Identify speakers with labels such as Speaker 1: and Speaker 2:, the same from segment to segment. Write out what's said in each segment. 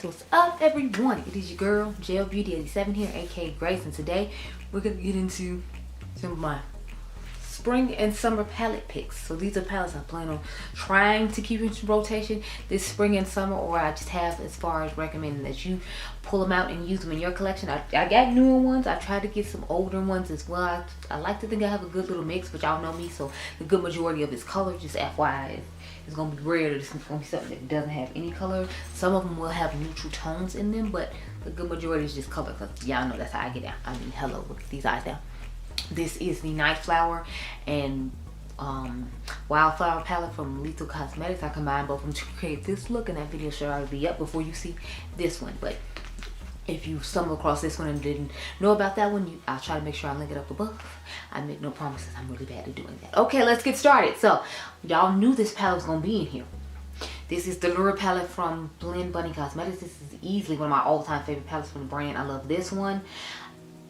Speaker 1: What's up, everyone? It is your girl JL Beauty 87 here, aka Grace, and today we're gonna get into some of my spring and summer palette picks. So these are palettes I plan on trying to keep in rotation this spring and summer, or I just have as far as recommending that you pull them out and use them in your collection. I got newer ones. I tried to get some older ones as well. I like to think I have a good little mix, but y'all know me, so the good majority of this color, just FYI, it's gonna be rare. It's gonna be something that doesn't have any color. Some of them will have neutral tones in them, but the good majority is just color, because y'all know that's how I get down. I mean, hello, look at these eyes down. This is the Night Flower and Wildflower palette from Lethal Cosmetics. I combined both of them to create this look, and that video should already be up before you see this one. But if you stumble across this one and didn't know about that one, I'll try to make sure I link it up above. I make no promises. I'm really bad at doing that. Okay, let's get started. So y'all knew this palette was gonna be in here. This is the Lure palette from Blend Bunny Cosmetics. This is easily one of my all-time favorite palettes from the brand. I love this one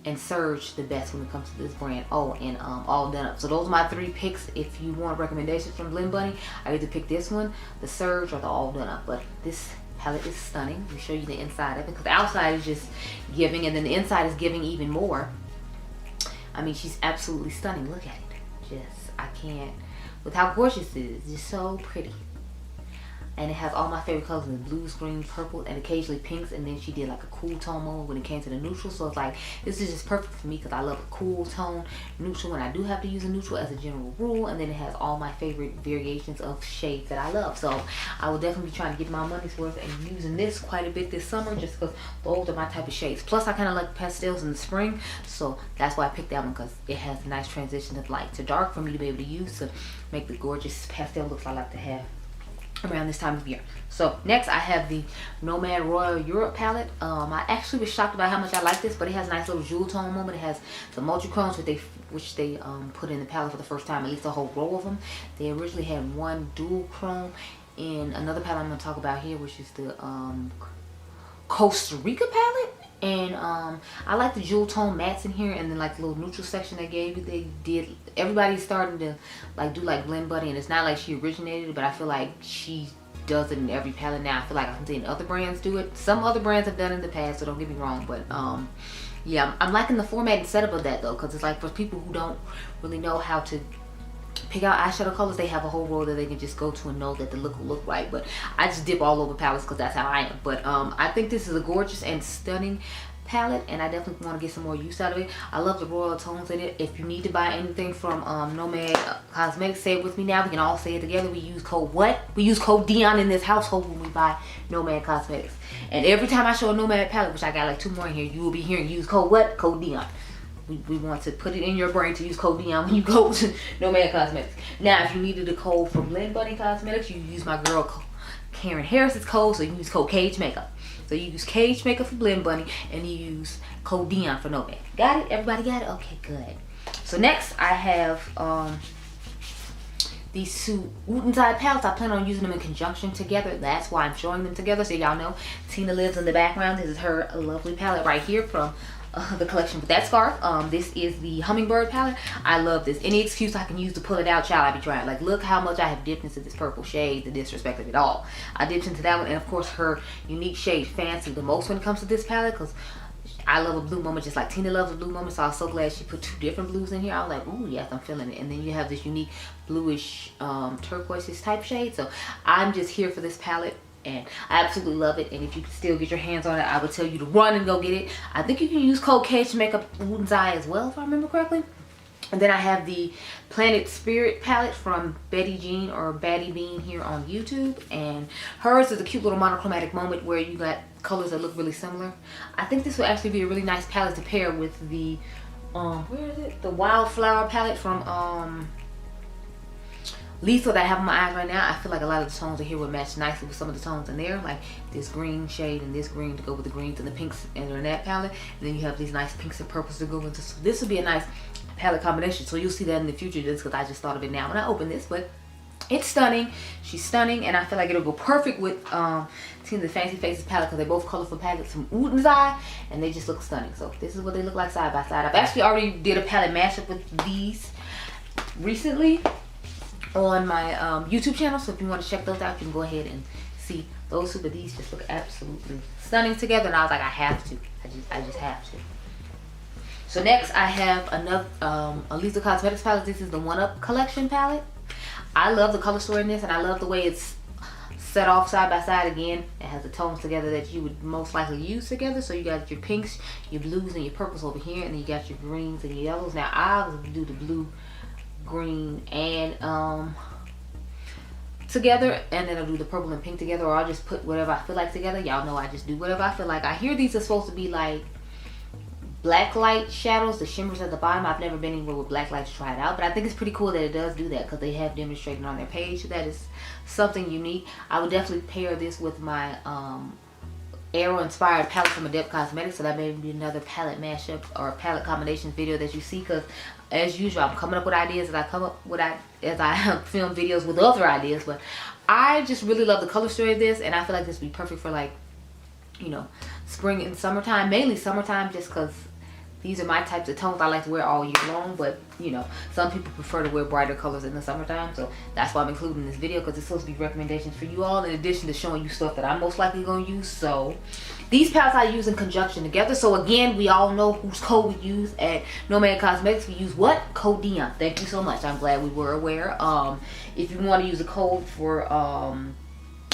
Speaker 1: and Surge the best when it comes to this brand. Oh, and All Done Up. So those are my three picks. If you want recommendations from Blend Bunny, I either pick this one, the Surge, or the All Done Up. But this palette is stunning. Let me show you the inside of it, because the outside is just giving, and then the inside is giving even more. I mean, she's absolutely stunning. Look at it. Just, I can't, with how gorgeous it is. Just so pretty. And it has all my favorite colors in blues, greens, purple, and occasionally pinks. And then she did like a cool tone moment when it came to the neutral. So it's like, this is just perfect for me, because I love a cool tone neutral when I do have to use a neutral as a general rule. And then it has all my favorite variations of shades that I love. So I will definitely be trying to get my money's worth and using this quite a bit this summer, just because those are my type of shades. Plus I kind of like pastels in the spring, so that's why I picked that one, because it has a nice transition of light to dark for me to be able to use to make the gorgeous pastel looks I like to have around this time of year. So next I have the Nomad Royal Europe palette. I actually was shocked about how much I like this, but it has a nice little jewel tone moment. It has the multi-chromes which they put in the palette for the first time, at least a whole row of them. They originally had one dual chrome in another palette I'm going to talk about here, which is the Costa Rica palette. And I like the jewel tone mattes in here, and then like the little neutral section they gave you. They did, everybody's starting to like do like Blend Bunny, and it's not like she originated it, but I feel like she does it in every palette now. I feel like I'm seeing other brands do it. Some other brands have done it in the past, so don't get me wrong, but yeah, I'm liking the format and setup of that though, because it's like for people who don't really know how to pick out eyeshadow colors, they have a whole row that they can just go to and know that the look will look right. But I just dip all over palettes, because that's how I am. But I think this is a gorgeous and stunning palette, and I definitely want to get some more use out of it. I love the royal tones in it. If you need to buy anything from Nomad Cosmetics, say it with me now. We can all say it together. We use code what? We use code Dion in this household when we buy Nomad Cosmetics. And every time I show a Nomad palette, which I got like 2 more in here, you will be hearing use code what? Code Dion. We want to put it in your brain to use code Dion when you go to Nomad Cosmetics. Now, if you needed a code for Blend Bunny Cosmetics, you use my girl Karen Harris's code, so you use code Cage Makeup. So you use Cage Makeup for Blend Bunny, and you use code Dion for Nomad. Got it? Everybody got it? Okay, good. So next I have these 2 Wootenside palettes. I plan on using them in conjunction together. That's why I'm showing them together, so y'all know Tina lives in the background. This is her lovely palette right here from the collection with that scarf. This is the Hummingbird palette. I love this. Any excuse I can use to pull it out, child, I be trying. Like, look how much I have dipped into this purple shade, the disrespect of it all. I dipped into that one, and of course her unique shade Fancy the most when it comes to this palette, because I love a blue moment just like Tina loves a blue moment. So I was so glad she put 2 different blues in here. I was like, ooh, yes, I'm feeling it. And then you have this unique bluish turquoise type shade. So I'm just here for this palette, and I absolutely love it. And if you can still get your hands on it, I would tell you to run and go get it. I think you can use code Cage to make up Wootens Eye as well, if I remember correctly. And then I have the Planet Spirit palette from Betty Jean or Batty Bean here on YouTube. And hers is a cute little monochromatic moment where you got colors that look really similar. I think this will actually be a really nice palette to pair with the, where is it? The Wildflower palette from Lethal that I have on my eyes right now. I feel like a lot of the tones in here would match nicely with some of the tones in there, like this green shade and this green to go with the greens and the pinks in that palette. And then you have these nice pinks and purples to go into. So this would be a nice palette combination. So you'll see that in the future, just because I just thought of it now when I opened this. But it's stunning. She's stunning, and I feel like it'll go perfect with Tina the Fancy Faces palette, because they're both colorful palettes from Wootens Eye, and they just look stunning. So this is what they look like side by side. I've actually already did a palette mashup with these recently on my YouTube channel, so if you want to check those out, you can go ahead and see those two, but these just look absolutely stunning together, and I was like, I have to. I just have to. So next I have another Lisa Cosmetics palette. This is the One Up collection palette. I love the color story in this, and I love the way it's set off side by side. Again, it has the tones together that you would most likely use together. So you got your pinks, your blues, and your purples over here, and then you got your greens and your yellows. Now I was gonna do the blue, green, and together, and then I'll do the purple and pink together, or I'll just put whatever I feel like together. Y'all know I just do whatever I feel like. I hear these are supposed to be like black light shadows, the shimmers at the bottom. I've never been anywhere with black light to try it out, but I think it's pretty cool that it does do that, because they have demonstrated on their page that is something unique. I would definitely pair this with my arrow inspired palette from Adept Cosmetics, so that may be another palette mashup or palette combinations video that you see, because as usual I'm coming up with ideas as I film videos with other ideas. But I just really love the color story of this, and I feel like this would be perfect for, like, you know, spring and summertime, mainly summertime, just because these are my types of tones I like to wear all year long. But you know, some people prefer to wear brighter colors in the summertime, so that's why I'm including this video, because it's supposed to be recommendations for you all in addition to showing you stuff that I'm most likely going to use. So these palettes I use in conjunction together. So again, we all know whose code we use at Nomad Cosmetics. We use what? Code Dion. Thank you so much. I'm glad we were aware. If you want to use a code for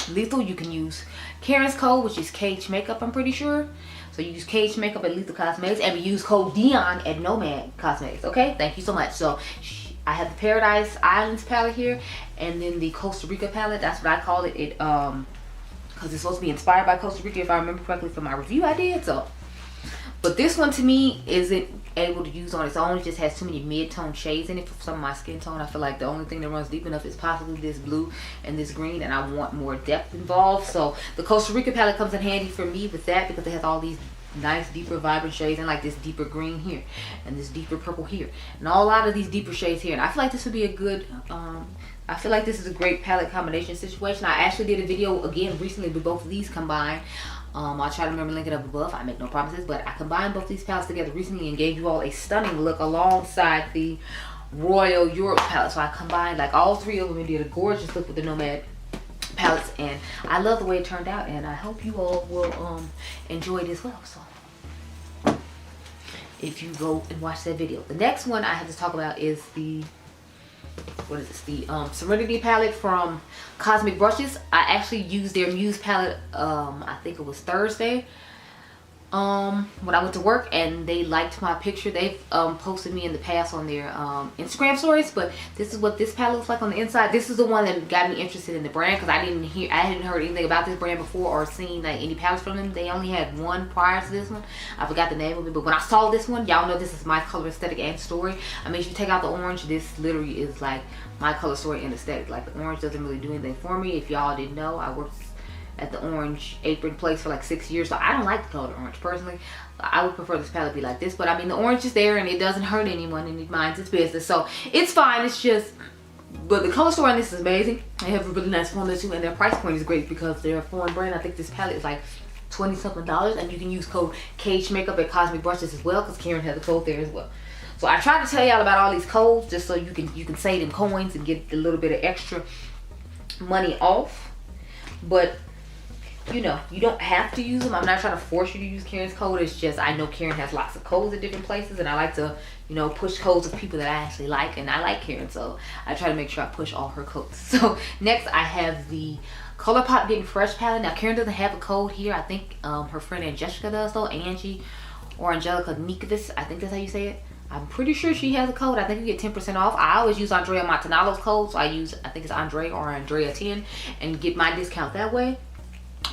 Speaker 1: Lethal, you can use Karen's code, which is Cage Makeup, I'm pretty sure. So you use Cage Makeup at Lethal Cosmetics, and we use code Dion at Nomad Cosmetics. Okay, thank you so much. So I have the Paradise Islands palette here, and then the Costa Rica palette. That's what I call it. Because it's supposed to be inspired by Costa Rica, if I remember correctly from my review I did. So, but this one to me isn't able to use on its own. It just has too many mid-tone shades in it for some of my skin tone. I feel like the only thing that runs deep enough is possibly this blue and this green, and I want more depth involved. So the Costa Rica palette comes in handy for me with that, because it has all these nice deeper vibrant shades, and like this deeper green here and this deeper purple here, and a lot of these deeper shades here. And I feel like this would be a good I feel like this is a great palette combination situation. I actually did a video again recently with both of these combined. I'll try to remember to link it up above. I make no promises, but I combined both these palettes together recently and gave you all a stunning look alongside the Royal Europe palette. So I combined like all three of them and did a gorgeous look with the Nomad palettes, and I love the way it turned out, and I hope you all will enjoy it as well. So if you go and watch that video. The next one I have to talk about is the, what is this, the Serenity palette from Cosmic Brushes. I actually used their Muse palette, I think it was Thursday, when I went to work, and they liked my picture. They've posted me in the past on their Instagram stories, but this is what this palette looks like on the inside. This is the one that got me interested in the brand, because I hadn't heard anything about this brand before or seen like any palettes from them. They only had one prior to this one. I forgot the name of it, but when I saw this one, y'all know this is my color aesthetic and story. I mean, if you take out the orange, this literally is like my color story and aesthetic. Like, the orange doesn't really do anything for me. If y'all didn't know, I worked at the orange apron place for like 6 years, so I don't like the color orange personally. I would prefer this palette be like this, but I mean, the orange is there and it doesn't hurt anyone, and it minds its business, so it's fine. It's just, but the color story on this is amazing. They have a really nice formula too, and their price point is great because they're a foreign brand. I think this palette is like $20 something, and you can use code Cage Makeup at Cosmic Brushes as well, because Karen has a code there as well. So I tried to tell y'all about all these codes just so you can save them coins and get a little bit of extra money off. But you know, you don't have to use them. I'm not trying to force you to use Karen's code. It's just, I know Karen has lots of codes at different places, and I like to, you know, push codes of people that I actually like, and I like Karen, so I try to make sure I push all her codes. So next I have the ColourPop Getting Fresh palette. Now Karen doesn't have a code here. I think her friend Angelica does though. Angie or Angelica Nikovis, I think that's how you say it. I'm pretty sure she has a code. I think you get 10% off. I always use Andrea Montanalo's code, so I use, I think it's Andre or Andrea 10, and get my discount that way.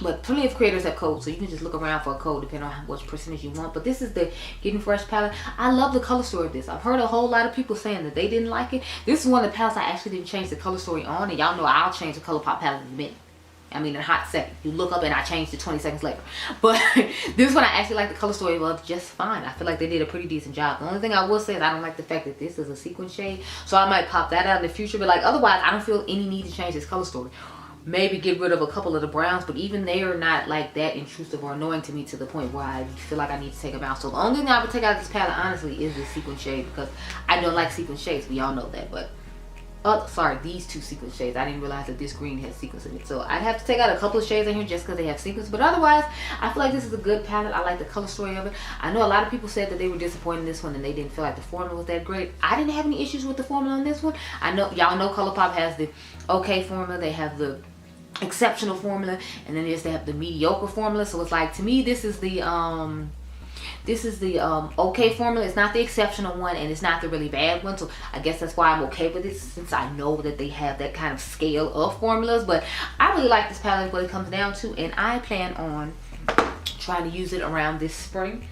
Speaker 1: But plenty of creators have codes, so you can just look around for a code depending on which percentage you want. But this is the Getting Fresh palette. I love the color story of this. I've heard a whole lot of people saying that they didn't like it. This is one of the palettes I actually didn't change the color story on, and y'all know I'll change the ColourPop palette in a minute. I mean, in a hot second. You look up and I changed it 20 seconds later. But this one I actually like the color story of just fine. I feel like they did a pretty decent job. The only thing I will say is I don't like the fact that this is a sequin shade, so I might pop that out in the future. But like, otherwise I don't feel any need to change this color story. Maybe get rid of a couple of the browns, but even they are not like that intrusive or annoying to me to the point where I feel like I need to take them out. So the only thing I would take out of this palette honestly is this sequin shade, because I don't like sequin shades. We all know that. But sorry, these two sequence shades. I didn't realize that this green had sequence in it, so I'd have to take out a couple of shades in here just because they have sequence. But otherwise, I feel like this is a good palette. I like the color story of it. I know a lot of people said that they were disappointed in this one and they didn't feel like the formula was that great. I didn't have any issues with the formula on this one. I know y'all know ColourPop has the okay formula, they have the exceptional formula, and then they have the mediocre formula. So it's like, to me, this is the okay formula. It's not the exceptional one, and it's not the really bad one. So I guess that's why I'm okay with it, since I know that they have that kind of scale of formulas. But I really like this palette, what it comes down to, and I plan on trying to use it around this spring.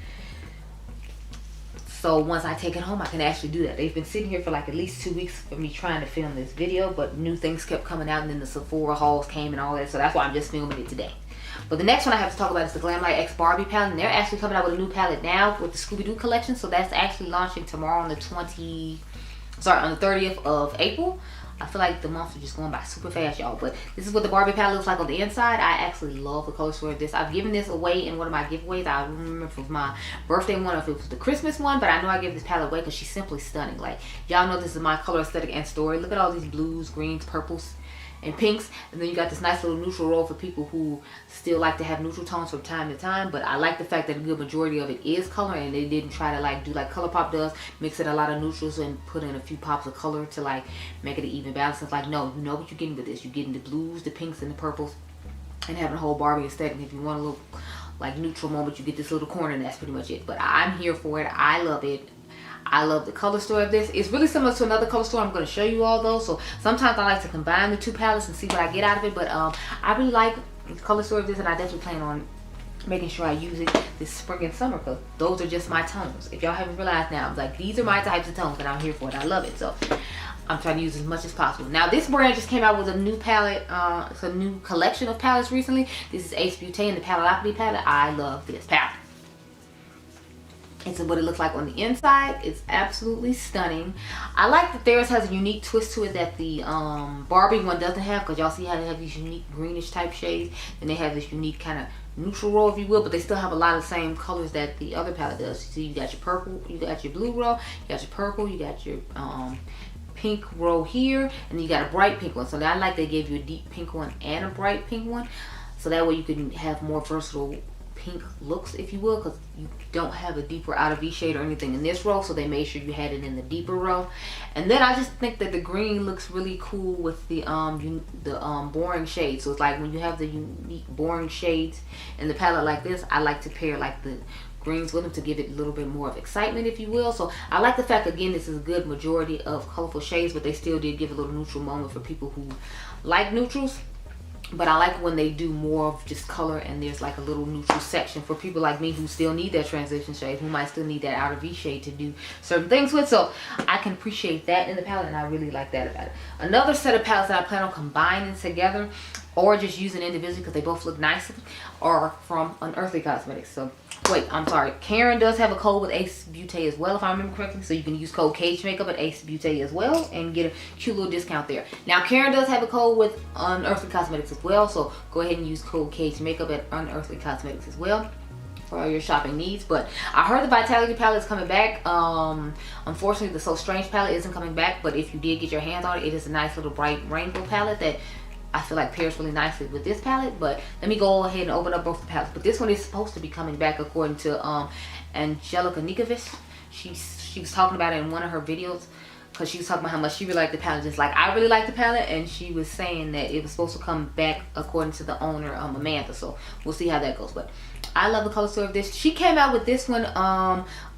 Speaker 1: So once I take it home, I can actually do that. They've been sitting here for like at least 2 weeks for me trying to film this video, but new things kept coming out, and then the Sephora hauls came and all that. So that's why I'm just filming it today. But the next one I have to talk about is the Glamlight X Barbie palette. And they're actually coming out with a new palette now with the Scooby-Doo collection. So that's actually launching tomorrow on the 30th of April. I feel like the months are just going by super fast, y'all. But this is what the Barbie palette looks like on the inside. I actually love the color story of this. I've given this away in one of my giveaways. I don't remember if it was my birthday one or if it was the Christmas one, but I know I gave this palette away because she's simply stunning. Like, y'all know this is my color aesthetic and story. Look at all these blues, greens, purples, and pinks, and then you got this nice little neutral roll for people who still like to have neutral tones from time to time. But I like the fact that a good majority of it is color, and they didn't try to like do like ColourPop does, mix in a lot of neutrals and put in a few pops of color to like make it an even balance. It's like, no, you know what you're getting with this. You're getting the blues, the pinks, and the purples, and having a whole Barbie aesthetic. If you want a little like neutral moment, you get this little corner, and that's pretty much it. But I'm here for it. I love it. I love the color story of this. It's really similar to another color story I'm going to show you all though. So sometimes I like to combine the two palettes and see what I get out of it. But I really like the color story of this, and I definitely plan on making sure I use it this spring and summer, because those are just my tones. If y'all haven't realized now, I'm like, these are my types of tones and I'm here for it. I love it. So I'm trying to use as much as possible. Now this brand just came out with a new palette. It's a new collection of palettes recently. This is Ace Beaute and the Affliate palette. I love this palette. It's what it looks like on the inside. It's absolutely stunning. I like that theirs has a unique twist to it that the Barbie one doesn't have, because y'all see how they have these unique greenish type shades, and they have this unique kind of neutral row, if you will, but they still have a lot of the same colors that the other palette does. You see, you got your purple, you got your blue row, you got your purple, you got your pink row here, and then you got a bright pink one. So I like they gave you a deep pink one and a bright pink one, so that way you can have more versatile pink looks, if you will, because you don't have a deeper outer V shade or anything in this row, so they made sure you had it in the deeper row. And then I just think that the green looks really cool with the boring shades. So it's like when you have the unique boring shades in the palette like this, I like to pair like the greens with them to give it a little bit more of excitement, if you will. So I like the fact, again, this is a good majority of colorful shades, but they still did give a little neutral moment for people who like neutrals. But I like when they do more of just color, and there's like a little neutral section for people like me who still need that transition shade, who might still need that outer V shade to do certain things with. So I can appreciate that in the palette, and I really like that about it. Another set of palettes that I plan on combining together, or just using individually because they both look nice, are from Unearthly Cosmetics. So wait, I'm sorry, Karen does have a code with Ace Beauty as well, if I remember correctly. So you can use code Cage Makeup at Ace Beauty as well and get a cute little discount there. Now Karen does have a code with Unearthly Cosmetics as well, so go ahead and use code Cage Makeup at Unearthly Cosmetics as well for all your shopping needs. But I heard the Vitality palette is coming back. Unfortunately, the So Strange palette isn't coming back, but if you did get your hands on it, it is a nice little bright rainbow palette that I feel like pairs really nicely with this palette. But let me go ahead and open up both the palettes. But this one is supposed to be coming back according to Angelica Nikovic. She was talking about it in one of her videos, because she was talking about how much she really liked the palette, just like I really like the palette, and she was saying that it was supposed to come back according to the owner, Amanda. So we'll see how that goes. But I love the color story of this. She came out with this one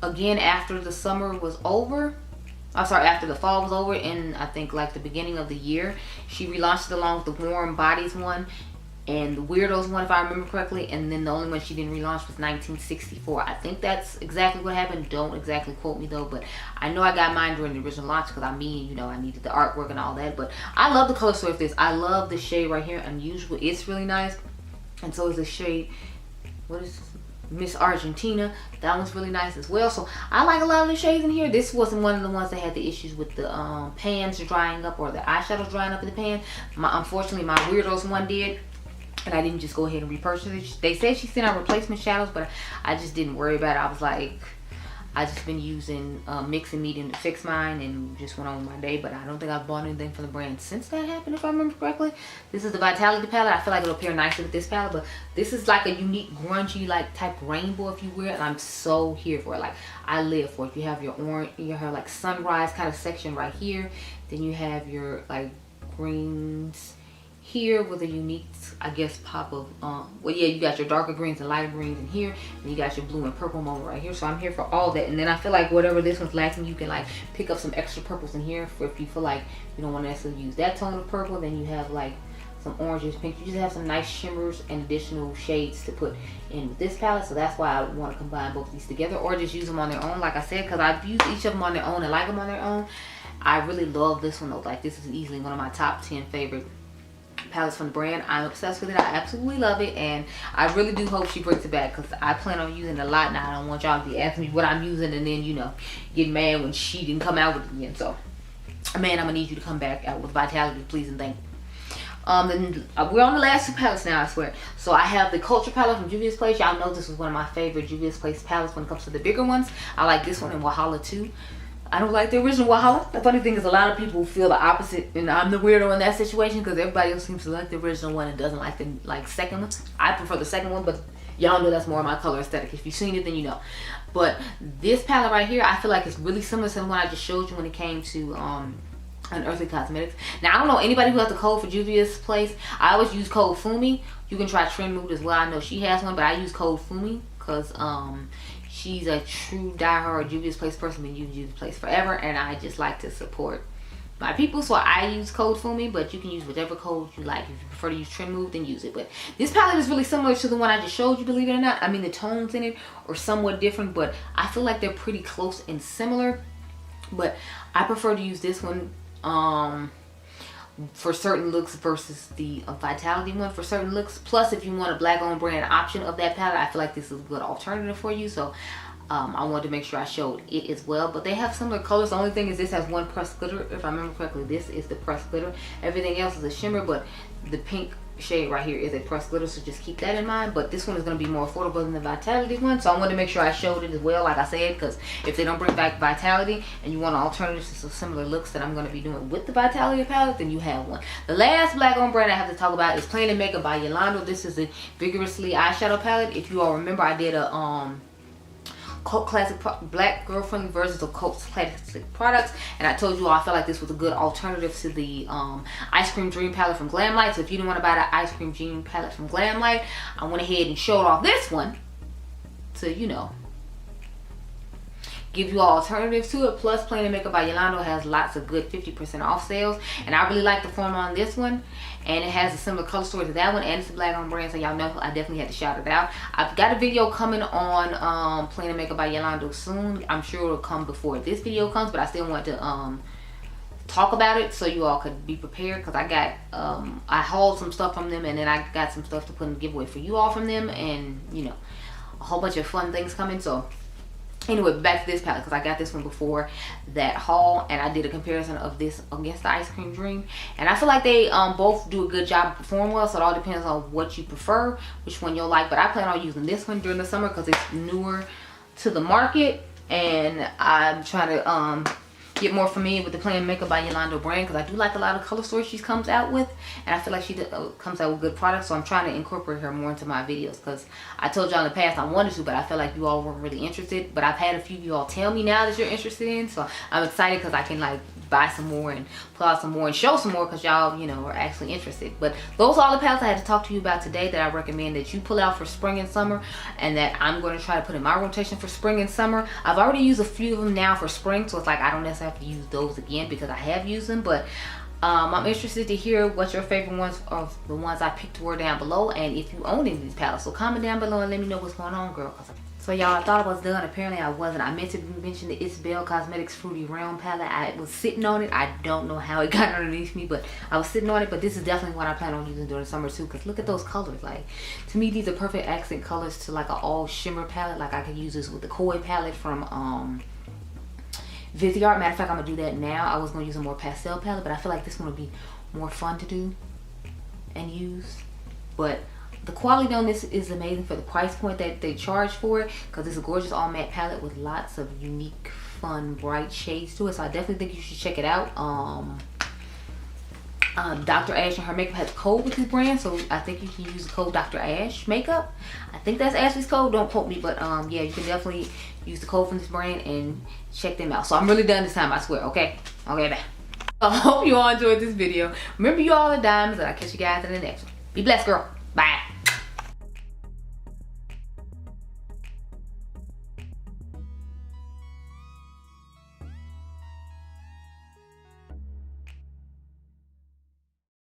Speaker 1: again after the summer was over. I'm sorry, after the fall was over, in I think like the beginning of the year. She relaunched it along with the Warm Bodies one and the Weirdos one, if I remember correctly. And then the only one she didn't relaunch was 1964. I think that's exactly what happened. Don't exactly quote me though, but I know I got mine during the original launch, because I mean, you know, I needed the artwork and all that. But I love the color story of this. I love the shade right here, Unusual. It's really nice. And so is the shade, what is this? Miss Argentina. That one's really nice as well. So I like a lot of the shades in here. This wasn't one of the ones that had the issues with the pans drying up, or the eyeshadows drying up in the pan. Unfortunately, my Weirdos one did, and I didn't just go ahead and repurchase it. They said she sent out replacement shadows, but I just didn't worry about it. I was like, I just been using Mix and Medium to fix mine and just went on with my day. But I don't think I've bought anything from the brand since that happened, if I remember correctly. This is the Vitality palette. I feel like it'll pair nicely with this palette, but this is like a unique grungy like type rainbow if you wear it, and I'm so here for it. Like, I live for it. You have your orange, you have like sunrise kind of section right here, then you have your like greens here with a unique, I guess, pop of well, yeah, you got your darker greens and lighter greens in here, and you got your blue and purple moment right here. So I'm here for all that. And then I feel like whatever this one's lacking, you can like pick up some extra purples in here for if you feel like you don't want to necessarily use that tone of purple. Then you have like some oranges, pink. You just have some nice shimmers and additional shades to put in with this palette. So that's why I want to combine both of these together, or just use them on their own, like I said, because I've used each of them on their own and like them on their own. I really love this one though. Like, this is easily one of my top 10 favorite palettes from the brand. I'm obsessed with it. I absolutely love it, and I really do hope she brings it back, because I plan on using it a lot now. I don't want y'all to be asking me what I'm using and then, you know, get mad when she didn't come out with it again. So, man, I'm gonna need you to come back out with Vitality, please and thank you. Then we're on the last two palettes now, I swear. So I have the Culture palette from Juvia's Place. Y'all know this was one of my favorite Juvia's Place palettes when it comes to the bigger ones. I like this one in Wahala too. I don't like the original Wahala. The funny thing is, a lot of people feel the opposite, and I'm the weirdo in that situation, because everybody else seems to like the original one and doesn't like the second one. I prefer the second one, but y'all know that's more my color aesthetic. If you've seen it, then you know. But this palette right here, I feel like it's really similar to the one I just showed you when it came to Unearthly Cosmetics. Now, I don't know anybody who has the code for Juvia's Place. I always use code Fumi. You can try Trend Mood as well. I know she has one, but I use code Fumi because she's a true diehard Juvia's Place person, been using Juvia's Place forever, and I just like to support my people, so I use code Fumi, but you can use whatever code you like. If you prefer to use Trend Move, then use it. But this palette is really similar to the one I just showed you, believe it or not. I mean, the tones in it are somewhat different, but I feel like they're pretty close and similar. But I prefer to use this one for certain looks versus the Vitality one for certain looks. Plus, if you want a black owned brand option of that palette, I feel like this is a good alternative for you. So I wanted to make sure I showed it as well. But they have similar colors. The only thing is this has one pressed glitter. If I remember correctly, this is the pressed glitter. Everything else is a shimmer, but the pink shade right here is a pressed glitter, so just keep that in mind. But this one is going to be more affordable than the Vitality one, so I wanted to make sure I showed it as well, like I said, because if they don't bring back Vitality and you want an alternative to some similar looks that I'm going to be doing with the Vitality palette, then you have one. The last black owned brand I have to talk about is Plain & Makeup by Yolanda. This is a Vigorously eyeshadow palette. If you all remember, I did a cult classic black girl friendly versions of cult classic products, and I told you all I felt like this was a good alternative to the Ice Cream Dream palette from Glamlight. So if you didn't want to buy the Ice Cream Dream palette from Glamlight, I went ahead and showed off this one to, you know, give you all alternatives to it. Plus, Plain & Makeup by Yolanda has lots of good 50% off sales, and I really like the formula on this one, and it has a similar color story to that one, and it's a black owned brand, so y'all know I definitely had to shout it out. I've got a video coming on Plain & Makeup by Yolanda soon. I'm sure it'll come before this video comes, but I still want to talk about it so you all could be prepared, because I got I hauled some stuff from them, and then I got some stuff to put in the giveaway for you all from them, and you know, a whole bunch of fun things coming. So anyway, back to this palette, because I got this one before that haul, and I did a comparison of this against the Ice Cream Dream, and I feel like they both do a good job and perform well. So it all depends on what you prefer, which one you'll like. But I plan on using this one during the summer because it's newer to the market, and I'm trying to get more familiar with the Plain & Makeup by Yolanda brand, because I do like a lot of color stories she comes out with, and I feel like she comes out with good products. So I'm trying to incorporate her more into my videos, because I told y'all in the past I wanted to, but I felt like you all weren't really interested. But I've had a few of you all tell me now that you're interested in, so I'm excited because I can like buy some more and pull out some more and show some more, because y'all, you know, are actually interested. But those are all the palettes I had to talk to you about today that I recommend that you pull out for spring and summer, and that I'm going to try to put in my rotation for spring and summer. I've already used a few of them now for spring, so it's like I don't necessarily have to use those again because I have used them. But I'm interested to hear what your favorite ones are, the ones I picked were down below, and if you own any of these palettes. So comment down below and let me know what's going on, girl. So y'all, I thought I was done. Apparently I wasn't. I meant to mention the Isabel Cosmetics Fruity Realm palette. I was sitting on it. I don't know how it got underneath me, but I was sitting on it. But this is definitely what I plan on using during the summer too, because look at those colors. Like, to me, these are perfect accent colors to like an all shimmer palette. Like, I could use this with the Koi palette from Viseart. Matter of fact, I'm gonna do that now. I was gonna use a more pastel palette, but I feel like this one would be more fun to do and use. But The quality on this is amazing for the price point that they charge for it, because it's a gorgeous all matte palette with lots of unique, fun, bright shades to it. So I definitely think you should check it out. Dr. Ash and her makeup has a code with this brand, so I think you can use the code Dr. Ash Makeup. I think that's Ashley's code, don't quote me, but yeah, you can definitely use the code from this brand and check them out. So I'm really done this time, I swear. Okay, bye. I hope you all enjoyed this video. Remember, you all are diamonds, and I'll catch you guys in the next one. Be blessed, girl. Bye.